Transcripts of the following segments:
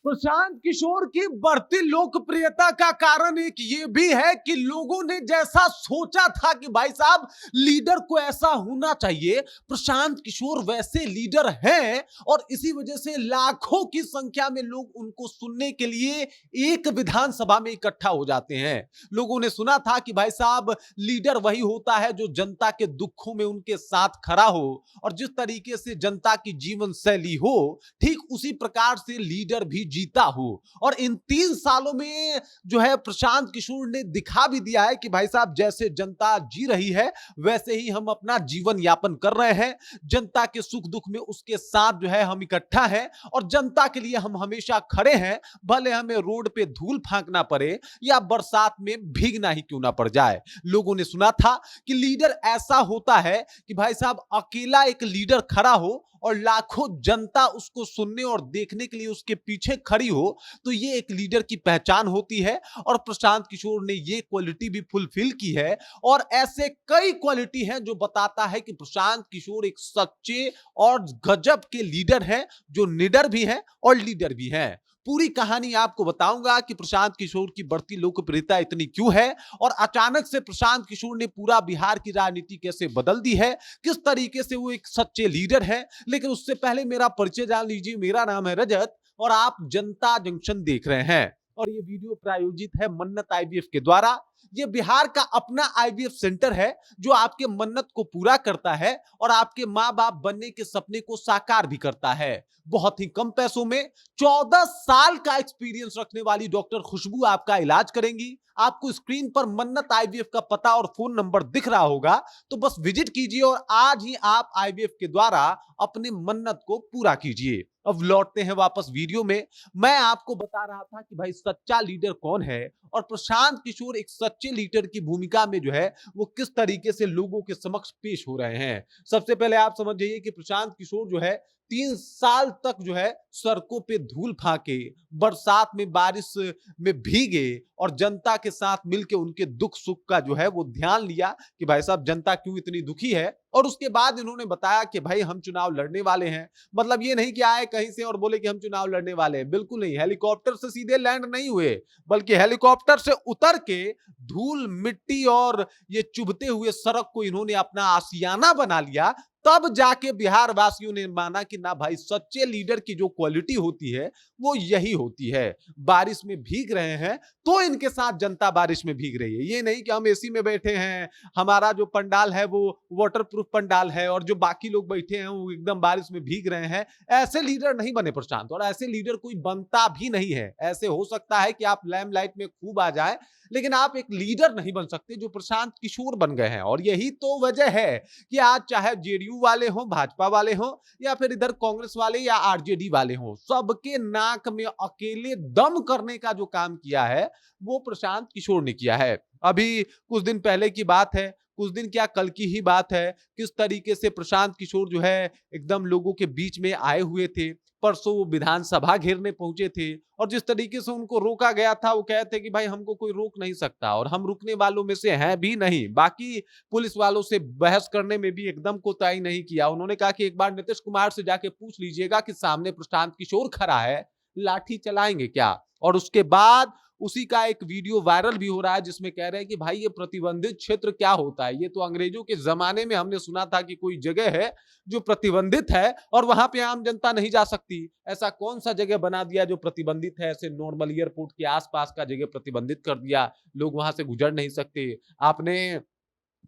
प्रशांत किशोर की बढ़ती लोकप्रियता का कारण एक ये भी है कि लोगों ने जैसा सोचा था कि भाई साहब लीडर को ऐसा होना चाहिए, प्रशांत किशोर वैसे लीडर हैं और इसी वजह से लाखों की संख्या में लोग उनको सुनने के लिए एक विधानसभा में इकट्ठा हो जाते हैं। लोगों ने सुना था कि भाई साहब लीडर वही होता है जो जनता के दुखों में उनके साथ खड़ा हो और जिस तरीके से जनता की जीवन शैली हो ठीक उसी प्रकार से लीडर भी जीता हो। और इन 3 सालों में जो है प्रशांत किशोर ने दिखा भी दिया है कि भाई साहब जैसे जनता जी रही है वैसे ही हम अपना जीवन यापन कर रहे हैं। जनता के सुख दुख में उसके साथ जो है हम इकट्ठा हैं और जनता के लिए हम हमेशा खड़े हैं, भले हमें रोड पे धूल फेंकना पड़े या बरसात में भीगना ही क्यों ना पड़ जाए। लोगों ने सुना था कि लीडर ऐसा होता है कि भाई साहब अकेला एक लीडर खड़ा हो और लाखों जनता उसको सुनने और देखने के लिए उसके पीछे खड़ी हो, तो ये एक लीडर की पहचान होती है और प्रशांत किशोर ने ये क्वालिटी भी फुलफिल की है। और ऐसे कई क्वालिटी हैं जो बताता है कि प्रशांत किशोर एक सच्चे और गजब के लीडर हैं, जो निडर भी हैं और लीडर भी हैं। पूरी कहानी आपको बताऊंगा कि प्रशांत किशोर की बढ़ती लोकप्रियता इतनी क्यों है और अचानक से प्रशांत किशोर ने पूरा बिहार की राजनीति कैसे बदल दी है, किस तरीके से वो एक सच्चे लीडर है। लेकिन उससे पहले मेरा परिचय जान लीजिए। मेरा नाम है रजत और आप जनता जंक्शन देख रहे हैं और ये वीडियो प्रायोजित है मन्नत आईवीएफ के द्वारा। ये बिहार का अपना आईवीएफ सेंटर है जो आपके मन्नत को पूरा करता है और आपके मां बाप बनने के सपने को साकार भी करता है। बहुत ही कम पैसों में 14 साल का एक्सपीरियंस रखने वाली डॉक्टर खुशबू आपका इलाज करेंगी। आपको स्क्रीन पर मन्नत आईवीएफ का पता और फोन नंबर दिख रहा होगा, तो बस विजिट कीजिए और आज ही आप आईवीएफ के द्वारा अपने मन्नत को पूरा कीजिए। अब लौटते हैं वापस वीडियो में। मैं आपको बता रहा था कि भाई सच्चा लीडर कौन है और प्रशांत किशोर एक सच्चे लीडर की भूमिका में जो है वो किस तरीके से लोगों के समक्ष पेश हो रहे हैं। सबसे पहले आप समझ जाइए कि प्रशांत किशोर जो है 3 साल तक जो है सड़कों पे धूल फाके, बरसात में बारिश में भीगे और जनता के साथ मिलकर उनके दुख सुख का जो है वो ध्यान लिया कि भाई साहब जनता क्यों इतनी दुखी है। और उसके बाद इन्होंने बताया कि भाई हम चुनाव लड़ने वाले हैं। मतलब ये नहीं कि आए कहीं से और बोले कि हम चुनाव लड़ने वाले हैं, बिल्कुल नहीं। हेलीकॉप्टर से सीधे लैंड नहीं हुए, बल्कि हेलीकॉप्टर से उतर के धूल मिट्टी और ये चुभते हुए सड़क को इन्होंने अपना आशियाना बना लिया। तब जाके बिहार वासियों ने माना कि ना भाई सच्चे लीडर की जो क्वालिटी होती है वो यही होती है। बारिश में भीग रहे हैं तो इनके साथ जनता बारिश में भीग रही है। ये नहीं कि हम एसी में बैठे हैं, हमारा जो पंडाल है वो वाटरप्रूफ पंडाल है और जो बाकी लोग बैठे हैं वो एकदम बारिश में भीग रहे हैं। ऐसे लीडर नहीं बने प्रशांत और ऐसे लीडर कोई बनता भी नहीं है। ऐसे हो सकता है कि आप लैम्पलाइट में खूब आ जाए, लेकिन आप एक लीडर नहीं बन सकते जो प्रशांत किशोर बन गए हैं। और यही तो वजह है कि आज चाहे जेडीयू वाले हो, भाजपा वाले हो या फिर इधर कांग्रेस वाले या आरजेडी वाले हो, सबके नाक में अकेले दम करने का जो काम किया है वो प्रशांत किशोर ने किया है। अभी कुछ दिन पहले की बात है, कुछ दिन क्या कल की ही बात है, किस तरीके से प्रशांत किशोर जो है एकदम लोगों के बीच में आए हुए थे। परसों वो विधानसभा घेरने पहुंचे थे और जिस तरीके से उनको रोका गया था वो कहते कि भाई हमको कोई रोक नहीं सकता और हम रुकने वालों में से हैं भी नहीं। बाकी पुलिस वालों से बहस करने में भी एकदम कोताही नहीं किया। उन्होंने कहा कि एक बार नीतीश कुमार से जाके पूछ लीजिएगा कि सामने प्रशांत किशोर खड़ा है, लाठी चलाएंगे क्या। और उसके बाद उसी का एक वीडियो वायरल भी हो रहा है जिसमें कह रहे हैं कि भाई ये प्रतिबंधित क्षेत्र क्या होता है। ये तो अंग्रेजों के जमाने में हमने सुना था कि कोई जगह है जो प्रतिबंधित है और वहां पे आम जनता नहीं जा सकती। ऐसा कौन सा जगह बना दिया जो प्रतिबंधित है? ऐसे नॉर्मल एयरपोर्ट के आसपास का जगह प्रतिबंधित कर दिया, लोग वहां से गुजर नहीं सकते। आपने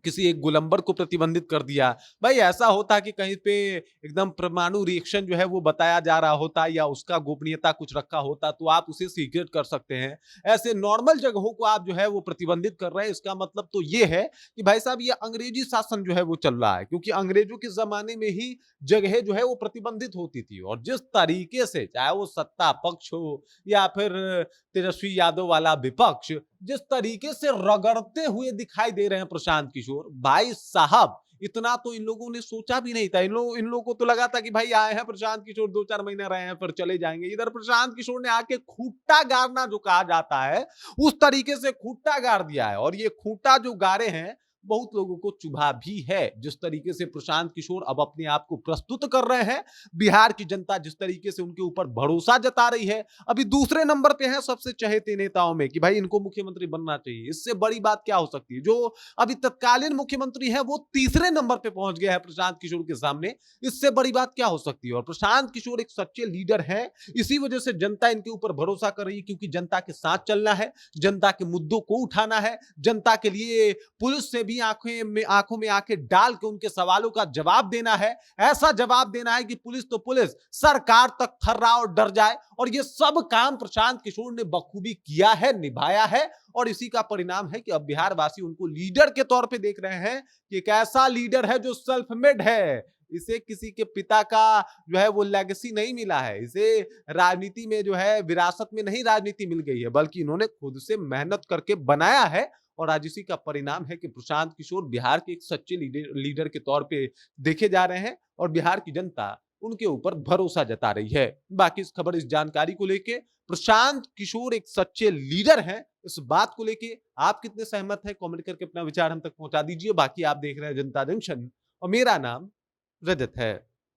किसी एक गोलंबर को प्रतिबंधित कर दिया। भाई ऐसा होता कि कहीं पे एकदम परमाणु रिएक्शन जो है वो बताया जा रहा होता या उसका गोपनीयता कुछ रखा होता तो आप उसे सीक्रेट कर सकते हैं। ऐसे नॉर्मल जगहों को आप जो है वो प्रतिबंधित कर रहे हैं। इसका मतलब तो ये है कि भाई साहब ये अंग्रेजी शासन जो है वो चल रहा है, क्योंकि अंग्रेजों के जमाने में ही जगह जो है वो प्रतिबंधित होती थी। और जिस तरीके से चाहे वो सत्ता पक्ष हो या फिर तेजस्वी यादव वाला विपक्ष, जिस तरीके से रगड़ते हुए दिखाई दे रहे हैं प्रशांत किशोर, भाई साहब इतना तो इन लोगों ने सोचा भी नहीं था। इन लोगों को तो लगा था कि भाई आए हैं प्रशांत किशोर, 2-4 महीने रहे हैं फिर चले जाएंगे। इधर प्रशांत किशोर ने आके खूंटा गाड़ना जो कहा जाता है उस तरीके से खूंटा गाड़ दिया है। और ये खूंटा जो गाड़े हैं बहुत लोगों को चुभा भी है। जिस तरीके से प्रशांत किशोर अब अपने आप को प्रस्तुत कर रहे हैं, बिहार की जनता जिस तरीके से उनके ऊपर भरोसा जता रही है, अभी दूसरे नंबर पे है सबसे चहेते नेताओं में कि भाई इनको मुख्यमंत्री बनना चाहिए। इससे बड़ी बात क्या हो सकती है? जो अभी तत्कालीन मुख्यमंत्री है वो तीसरे नंबर पे पहुंच गया है प्रशांत किशोर के सामने। इससे बड़ी बात क्या हो सकती है? और प्रशांत किशोर एक सच्चे लीडर हैं, इसी वजह से जनता इनके ऊपर भरोसा कर रही है, क्योंकि जनता के साथ चलना है, जनता के मुद्दों को उठाना है, जनता के लिए पुलिस से भी आंखों में आंखें डाल के उनके सवालों का जवाब देना है। ऐसा जवाब देना है कि पुलिस तो पुलिस, सरकार तक थर्रा और डर जाए। और ये सब काम प्रशांत किशोर ने बखूबी किया है, निभाया है, और इसी का परिणाम है कि अब बिहार वासी उनको लीडर के तौर पे देख रहे हैं कि एक ऐसा लीडर है जो सेल्फ मेड है। इसे किसी के पिता का जो है वो लेगेसी नहीं मिला है, इसे राजनीति में जो है विरासत में नहीं राजनीति मिल गई है, बल्कि इन्होंने खुद से मेहनत करके बनाया है। और आज इसी का परिणाम है कि प्रशांत किशोर बिहार के एक सच्चे लीडर के तौर पे देखे जा रहे हैं, और बिहार की जनता उनके ऊपर भरोसा जता रही है। बाकी इस खबर, इस जानकारी को लेके, प्रशांत किशोर एक सच्चे लीडर हैं, इस बात को लेके आप कितने सहमत हैं? कमेंट करके अपना विचार हम तक पहुंचा दीजिए। बाकी आप देख रहे हैं जनता जंक्शन, और मेरा नाम रजत है।